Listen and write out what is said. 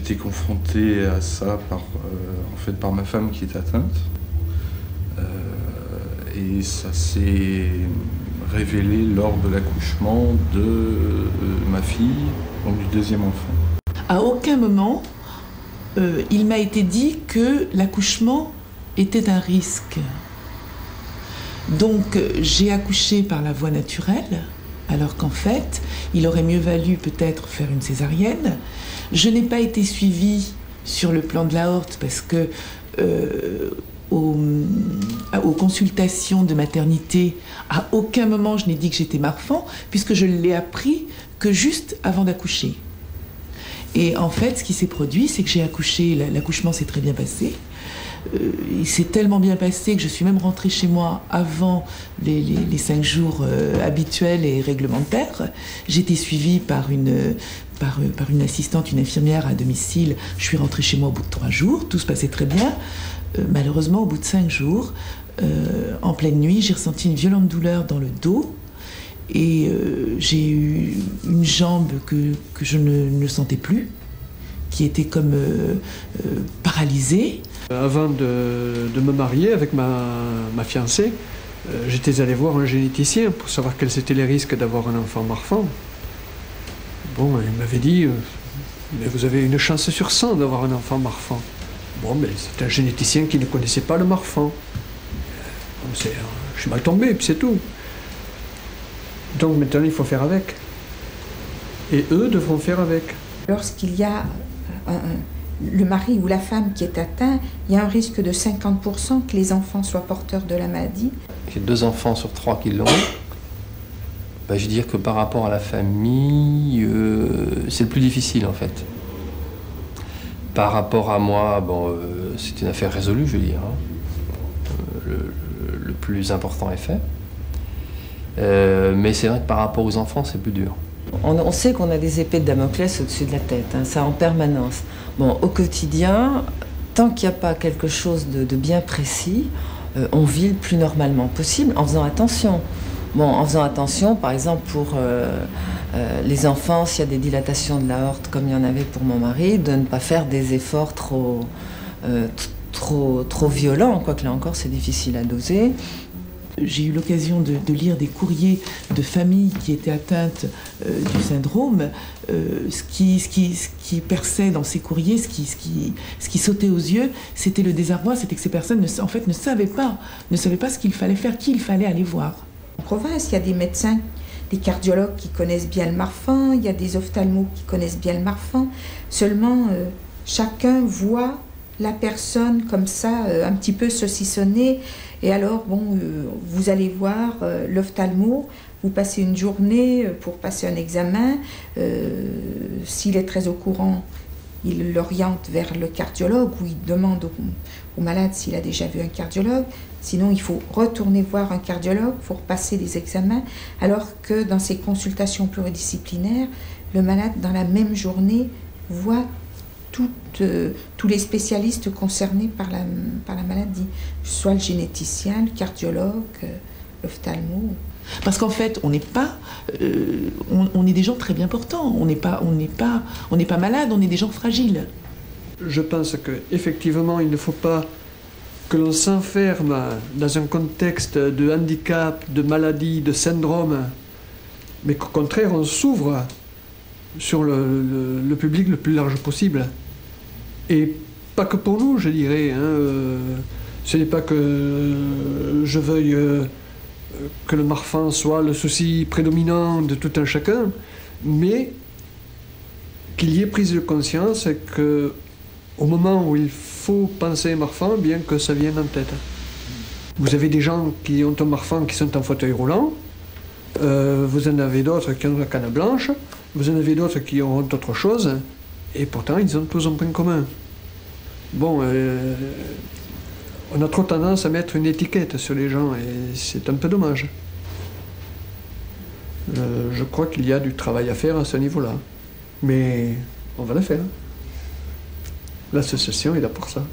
été confronté à ça par ma femme qui est atteinte. Et ça s'est révélé lors de l'accouchement de ma fille, donc du deuxième enfant. À aucun moment, il m'a été dit que l'accouchement était un risque. Donc j'ai accouché par la voie naturelle, alors qu'en fait, il aurait mieux valu peut-être faire une césarienne. Je n'ai pas été suivie sur le plan de l'aorte parce que aux consultations de maternité, à aucun moment je n'ai dit que j'étais Marfan, puisque je l'ai appris que juste avant d'accoucher. Et en fait, ce qui s'est produit, c'est que j'ai accouché, l'accouchement s'est très bien passé. Il s'est tellement bien passé que je suis même rentrée chez moi avant les 5 jours habituels et réglementaires. J'ai été suivie par une assistante, une infirmière à domicile. Je suis rentrée chez moi au bout de 3 jours, tout se passait très bien. Malheureusement, au bout de 5 jours, en pleine nuit, j'ai ressenti une violente douleur dans le dos et j'ai eu une jambe que je ne sentais plus, qui était comme paralysée. Avant de me marier avec ma fiancée, j'étais allé voir un généticien pour savoir quels étaient les risques d'avoir un enfant Marfan. Bon, il m'avait dit mais vous avez une chance sur 100 d'avoir un enfant Marfan. Bon, mais c'est un généticien qui ne connaissait pas le Marfan. Je suis mal tombé, puis c'est tout. Donc maintenant, il faut faire avec. Et eux devront faire avec. Lorsqu'il y a le mari ou la femme qui est atteint, il y a un risque de 50% que les enfants soient porteurs de la maladie. J'ai 2 enfants sur 3 qui l'ont. Je veux dire que par rapport à la famille, c'est le plus difficile en fait. Par rapport à moi, bon, c'est une affaire résolue, je veux dire. Le plus important est fait. Mais c'est vrai que par rapport aux enfants, c'est plus dur. On sait qu'on a des épées de Damoclès au-dessus de la tête, hein, ça en permanence. Bon, au quotidien, tant qu'il n'y a pas quelque chose de bien précis, on vit le plus normalement possible en faisant attention. Bon, en faisant attention, par exemple, pour les enfants, s'il y a des dilatations de l'aorte, comme il y en avait pour mon mari, de ne pas faire des efforts trop violents, quoique là encore, c'est difficile à doser. J'ai eu l'occasion de lire des courriers de familles qui étaient atteintes du syndrome. Ce qui perçait dans ces courriers, ce qui sautait aux yeux, c'était le désarroi, c'était que ces personnes en fait, ne savaient pas ce qu'il fallait faire, qui il fallait aller voir. En province, il y a des médecins, des cardiologues qui connaissent bien le Marfan, il y a des ophtalmos qui connaissent bien le Marfan. Seulement, chacun voit la personne comme ça, un petit peu saucissonnée. Et alors, bon, vous allez voir l'ophtalmo, vous passez une journée pour passer un examen. S'il est très au courant, il l'oriente vers le cardiologue ou il demande au malade s'il a déjà vu un cardiologue. Sinon, il faut retourner voir un cardiologue pour passer des examens. Alors que dans ces consultations pluridisciplinaires, le malade, dans la même journée, voit tous les spécialistes concernés par la maladie, soit le généticien, le cardiologue, l'ophtalmo. Parce qu'en fait, on n'est pas, on est des gens très bien portants. On n'est pas malade, on est des gens fragiles. Je pense qu'effectivement, il ne faut pas que l'on s'enferme dans un contexte de handicap, de maladie, de syndrome, mais qu'au contraire, on s'ouvre sur le public le plus large possible. Et pas que pour nous, je dirais. Ce n'est pas que je veuille que le Marfan soit le souci prédominant de tout un chacun, mais qu'il y ait prise de conscience et qu'au moment où il faut penser Marfan, bien que ça vienne en tête. Vous avez des gens qui ont un Marfan qui sont en fauteuil roulant, vous en avez d'autres qui ont la canne blanche, vous en avez d'autres qui ont autre chose, et pourtant ils ont tous un point commun. Bon, on a trop tendance à mettre une étiquette sur les gens, et c'est un peu dommage. Je crois qu'il y a du travail à faire à ce niveau-là, mais on va le faire. L'association est là pour ça.